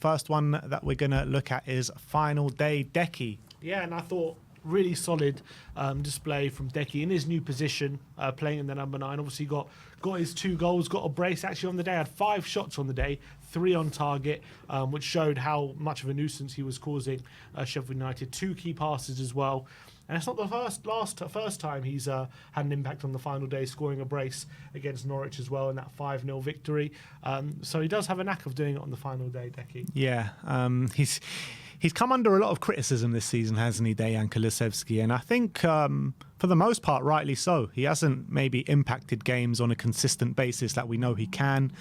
first one that we're going to look at is final day Deki. Yeah, and I thought really solid display from Deki in his new position, playing in the number 9. Obviously got his 2 goals, got a brace actually on the day, had 5 shots on the day, 3 on target, which showed how much of a nuisance he was causing Sheffield United. 2 key passes as well. And it's not the first time he's had an impact on the final day, scoring a brace against Norwich as well in that 5-0 victory. So he does have a knack of doing it on the final day, Deki. Yeah, he's come under a lot of criticism this season, hasn't he, Dejan Kulusevski? And I think for the most part, rightly so. He hasn't maybe impacted games on a consistent basis that we know he can.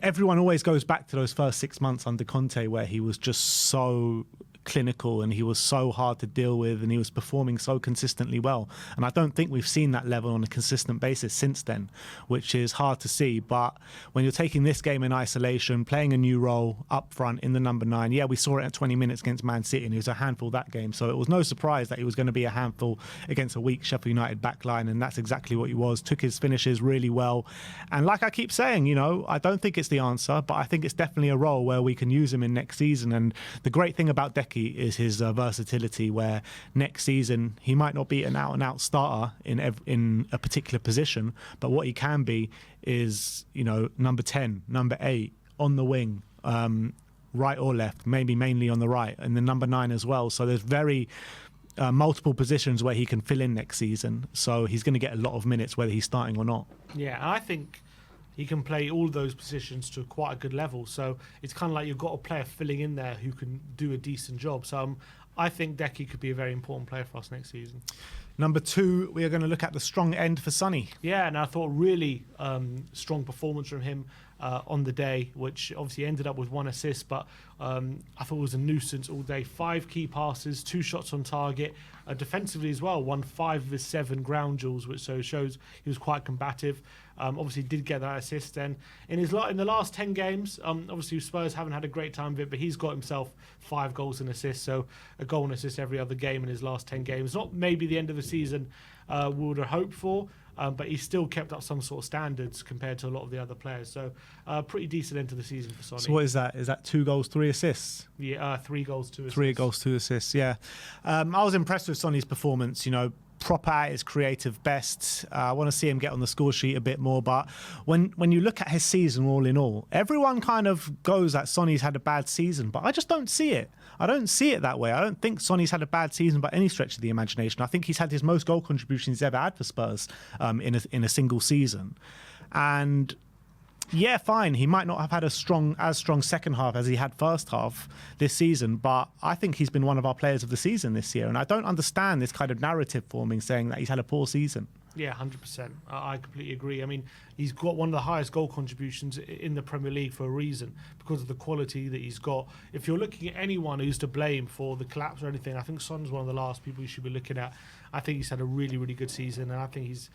Everyone always goes back to those first 6 months under Conte where he was just so clinical and he was so hard to deal with and he was performing so consistently well. And I don't think we've seen that level on a consistent basis since then, which is hard to see. But when you're taking this game in isolation, playing a new role up front in the number 9, yeah, we saw it at 20 minutes against Man City and he was a handful that game. So it was no surprise that he was going to be a handful against a weak Sheffield United backline, and that's exactly what he was. Took his finishes really well. And like I keep saying, you know, I don't think it's the answer, but I think it's definitely a role where we can use him in next season. And the great thing about Deki is his versatility, where next season he might not be an out-and-out starter in a particular position, but what he can be is, you know, number 10, number 8, on the wing, right or left, maybe mainly on the right, and the number 9 as well. So there's very multiple positions where he can fill in next season. So he's going to get a lot of minutes whether he's starting or not. Yeah, I think he can play all those positions to quite a good level. So it's kind of like you've got a player filling in there who can do a decent job. So I think Deki could be a very important player for us next season. Number 2, we are going to look at the strong end for Sonny. Yeah, and I thought really strong performance from him on the day, which obviously ended up with 1 assist, but I thought it was a nuisance all day. 5 key passes, 2 shots on target. Defensively as well, won 5 of his 7 ground duels, which so shows he was quite combative. Obviously did get that assist. And in the last 10 games, obviously Spurs haven't had a great time of it, but he's got himself 5 goals and assists, so a goal and assist every other game in his last 10 games. Not maybe the end of the season we would have hoped for, but he's still kept up some sort of standards compared to a lot of the other players. So pretty decent end to the season for Sonny. So what is that? Is that 2 goals, 3 assists? Yeah, 3 goals, 2 assists. 3 goals, 2 assists, yeah. I was impressed with Sonny's performance, you know, proper at his creative best. I want to see him get on the score sheet a bit more, but when you look at his season all in all, everyone kind of goes that Sonny's had a bad season, but I just don't see it. I don't see it that way. I don't think Sonny's had a bad season by any stretch of the imagination. I think he's had his most goal contributions he's ever had for Spurs in a single season. And yeah, fine, he might not have had as strong second half as he had first half this season, but I think he's been one of our players of the season this year, and I don't understand this kind of narrative forming saying that he's had a poor season. Yeah, 100%. I completely agree. I mean, he's got one of the highest goal contributions in the Premier League for a reason, because of the quality that he's got. If you're looking at anyone who's to blame for the collapse or anything, I think Son's one of the last people you should be looking at. I think he's had a really, really good season, and I think he's...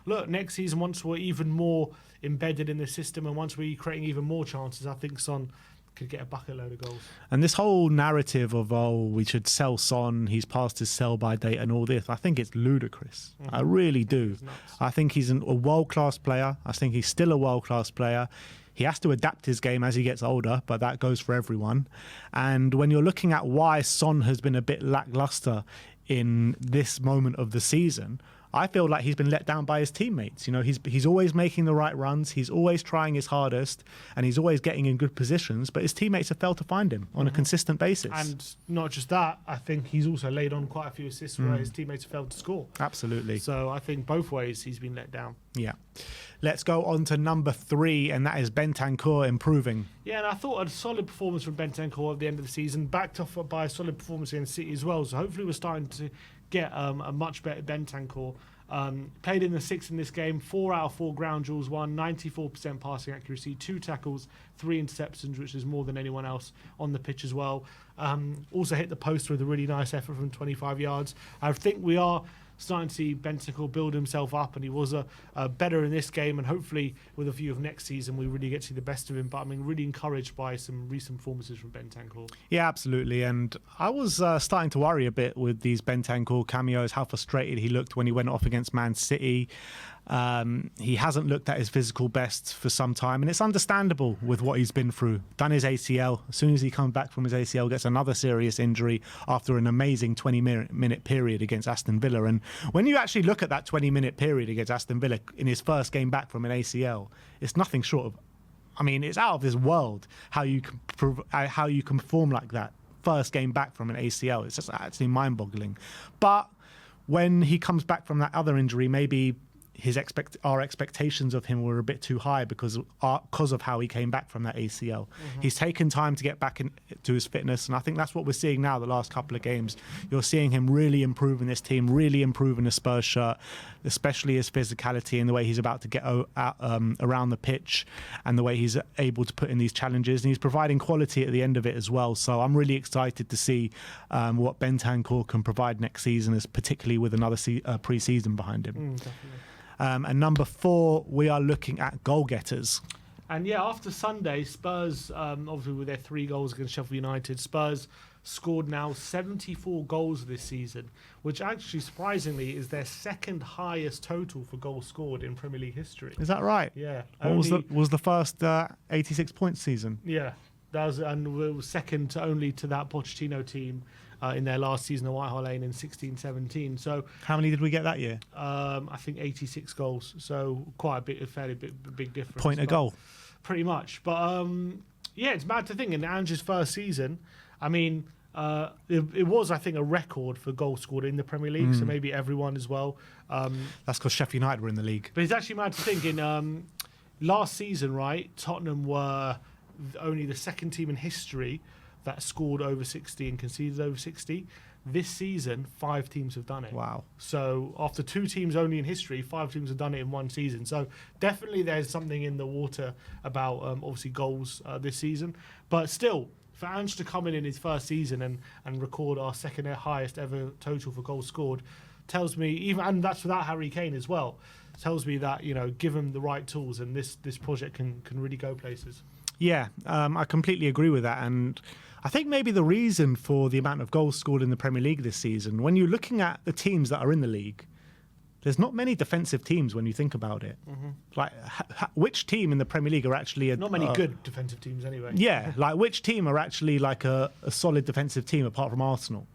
Look, next season, once we're even more embedded in the system and once we're creating even more chances, I think Son could get a bucket load of goals. And this whole narrative of, oh, we should sell Son, he's past his sell-by date and all this, I think it's ludicrous. Mm-hmm. I really do. I think he's a world-class player. I think he's still a world-class player. He has to adapt his game as he gets older, but that goes for everyone. And when you're looking at why Son has been a bit lackluster in this moment of the season, I feel like he's been let down by his teammates. You know, he's always making the right runs, he's always trying his hardest, and he's always getting in good positions, but his teammates have failed to find him on a consistent basis. And not just that, I think he's also laid on quite a few assists where his teammates have failed to score. Absolutely. So I think both ways he's been let down. Yeah. Let's go on to number 3, and that is Bentancur improving. Yeah, and I thought a solid performance from Bentancur at the end of the season, backed off by a solid performance against City as well. So hopefully we're starting to get a much better Bentancur. Played in the 6 in this game, 4 out of 4 ground duels won, 94% passing accuracy, 2 tackles, 3 interceptions, which is more than anyone else on the pitch as well. Also hit the post with a really nice effort from 25 yards. I think we are starting to see Bentancur build himself up, and he was better in this game, and hopefully with a view of next season we really get to see the best of him. But I'm really encouraged by some recent performances from Bentancur. Yeah, absolutely. And I was starting to worry a bit with these Bentancur cameos, how frustrated he looked when he went off against Man City. He hasn't looked at his physical best for some time, and it's understandable with what he's been through. Done his ACL. As soon as he comes back from his ACL, gets another serious injury after an amazing 20-minute period against Aston Villa. And when you actually look at that 20-minute period against Aston Villa in his first game back from an ACL, it's nothing short of, I mean, it's out of this world how you can perform like that first game back from an ACL. It's just actually mind-boggling. But when he comes back from that other injury, maybe our expectations of him were a bit too high because of how he came back from that ACL. He's taken time to get back to his fitness, and I think that's what we're seeing now the last couple of games. You're seeing him really improving this team, really improving the Spurs shirt, especially his physicality and the way he's about to get around the pitch and the way he's able to put in these challenges, and he's providing quality at the end of it as well. So I'm really excited to see what Bentancur can provide next season, particularly with another pre-season behind him. Definitely. And number 4, we are looking at goal-getters. And yeah, after Sunday, Spurs, obviously with their 3 goals against Sheffield United, Spurs scored now 74 goals this season, which actually, surprisingly, is their second highest total for goals scored in Premier League history. Is that right? Yeah. What was the first 86 points season? Yeah. That was, and it was second only to that Pochettino team in their last season at White Hart Lane in 16-17. So how many did we get that year? I think 86 goals. So quite a fairly big difference. Point a goal. Pretty much. But yeah, it's mad to think in Ange's first season, I mean, it was, I think, a record for goals scored in the Premier League. So maybe everyone as well. That's because Sheffield United were in the league. But it's actually mad to think in last season, right, Tottenham were only the second team in history that scored over 60 and conceded over 60. This season, 5 teams have done it. Wow. So after 2 teams only in history, 5 teams have done it in one season. So definitely there's something in the water about obviously goals this season. But still, for Ange to come in his first season and record our second highest ever total for goals scored tells me, and that's without Harry Kane as well, tells me that, you know, give him the right tools and this project can really go places. Yeah, I completely agree with that. And I think maybe the reason for the amount of goals scored in the Premier League this season, when you're looking at the teams that are in the league, there's not many defensive teams when you think about it. Like, which team in the Premier League are actually... Not many good defensive teams anyway. Yeah, like which team are actually like a solid defensive team apart from Arsenal?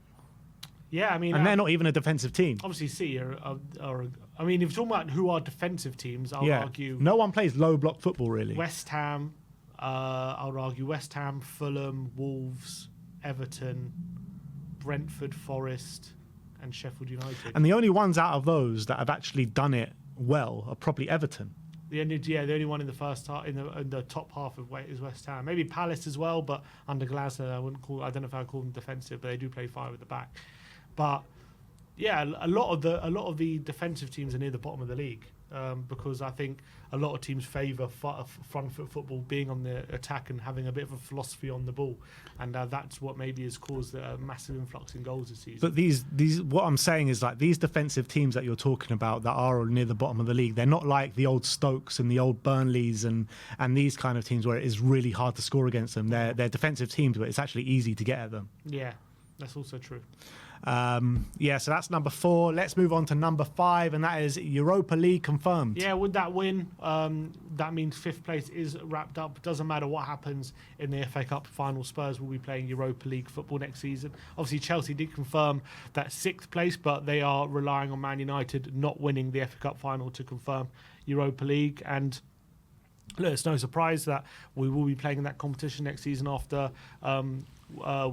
Yeah, I mean... And they're not even a defensive team. Obviously, I mean, if you're talking about who are defensive teams, I'll argue... No one plays low-block football, really. West Ham... I would argue West Ham, Fulham, Wolves, Everton, Brentford, Forest, and Sheffield United. And the only ones out of those that have actually done it well are probably Everton. The only one in the first half, in the top half of is West Ham. Maybe Palace as well, but under Glasner, I don't know if I call them defensive, but they do play 5 at the back. But yeah, a lot of the defensive teams are near the bottom of the league. Because I think a lot of teams favour front foot football, being on the attack and having a bit of a philosophy on the ball, and that's what maybe has caused a massive influx in goals this season. But these what I'm saying is, like, these defensive teams that you're talking about that are near the bottom of the league, they're not like the old Stokes and the old Burnleys and these kind of teams where it is really hard to score against them. They're defensive teams, but it's actually easy to get at them. Yeah, that's also true. So that's number 4. Let's move on to number 5, and that is Europa League confirmed. Yeah, with that win, that means 5th place is wrapped up. Doesn't matter what happens in the FA Cup final, Spurs will be playing Europa League football next season. Obviously, Chelsea did confirm that 6th place, but they are relying on Man United not winning the FA Cup final to confirm Europa League. And look, it's no surprise that we will be playing in that competition next season after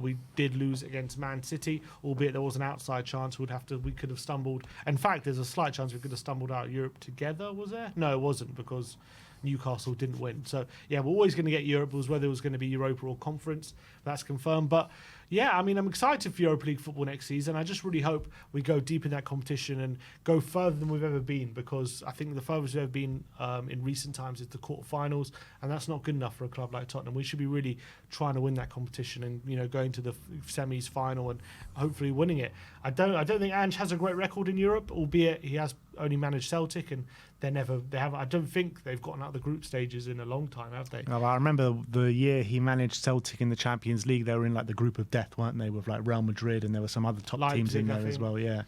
we did lose against Man City, albeit there was an outside chance we could have stumbled. In fact, there's a slight chance we could have stumbled out of Europe together, was there? No, it wasn't, because Newcastle didn't win. So, yeah, we're always going to get Europe. It was whether it was going to be Europa or Conference. That's confirmed. But, yeah, I mean, I'm excited for Europa League football next season. I just really hope we go deep in that competition and go further than we've ever been, because I think the furthest we've ever been in recent times is the quarterfinals, and that's not good enough for a club like Tottenham. We should be really trying to win that competition and, you know, going to the semis, final, and hopefully winning it. I don't think Ange has a great record in Europe, albeit he has only managed Celtic, and I don't think they've gotten out of the group stages in a long time, have they? Oh, I remember the year he managed Celtic in the Champions League. They were in like the group of death, weren't they, with like Real Madrid, and there were some other top Leipzig, teams in there as well. Yeah.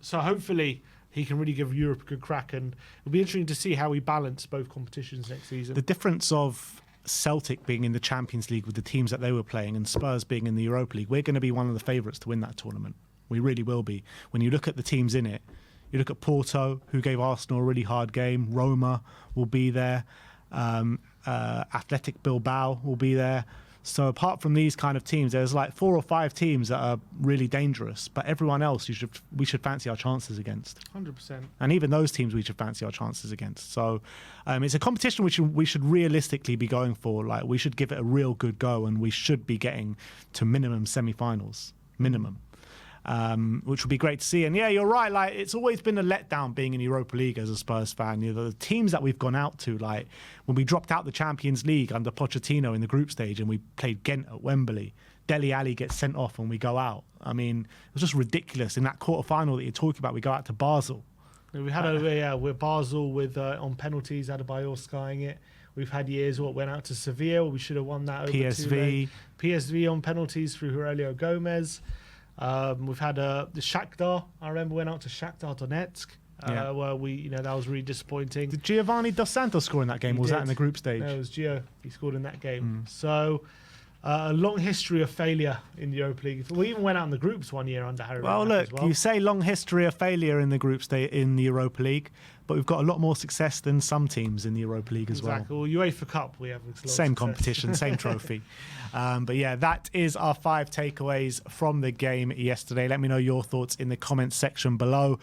So hopefully he can really give Europe a good crack, and it'll be interesting to see how we balance both competitions next season. The difference of Celtic being in the Champions League with the teams that they were playing and Spurs being in the Europa League, we're going to be one of the favourites to win that tournament. We really will be. When you look at the teams in it, you look at Porto, who gave Arsenal a really hard game. Roma will be there. Athletic Bilbao will be there. So apart from these kind of teams, there's like 4 or 5 teams that are really dangerous. But everyone else, we should fancy our chances against. 100%. And even those teams, we should fancy our chances against. So it's a competition which we should realistically be going for. Like, we should give it a real good go, and we should be getting to minimum semi-finals, minimum. Which would be great to see. And yeah, you're right. Like, it's always been a letdown being in Europa League as a Spurs fan. You know, the teams that we've gone out to, like when we dropped out the Champions League under Pochettino in the group stage, and we played Ghent at Wembley. Dele Alli gets sent off and we go out. I mean, it was just ridiculous. In that quarter-final that you're talking about, we go out to Basel. We had with Basel with on penalties, Adebayor skying it. We've had years went out to Sevilla. We should have won that over PSV. PSV on penalties through Aurelio Gomez. We've had the Shakhtar. I remember went out to Shakhtar Donetsk, where that was really disappointing. Did Giovanni Dos Santos score in that game? Or was that in the group stage? No, it was Gio. He scored in that game. So a long history of failure in the Europa League. We even went out in the groups one year under Harry. Well, look, you say long history of failure in the group stage in the Europa League, but we've got a lot more success than some teams in the Europa League as well. Exactly. Well, UEFA Cup, we have same competition, same trophy. But yeah, that is our 5 takeaways from the game yesterday. Let me know your thoughts in the comments section below.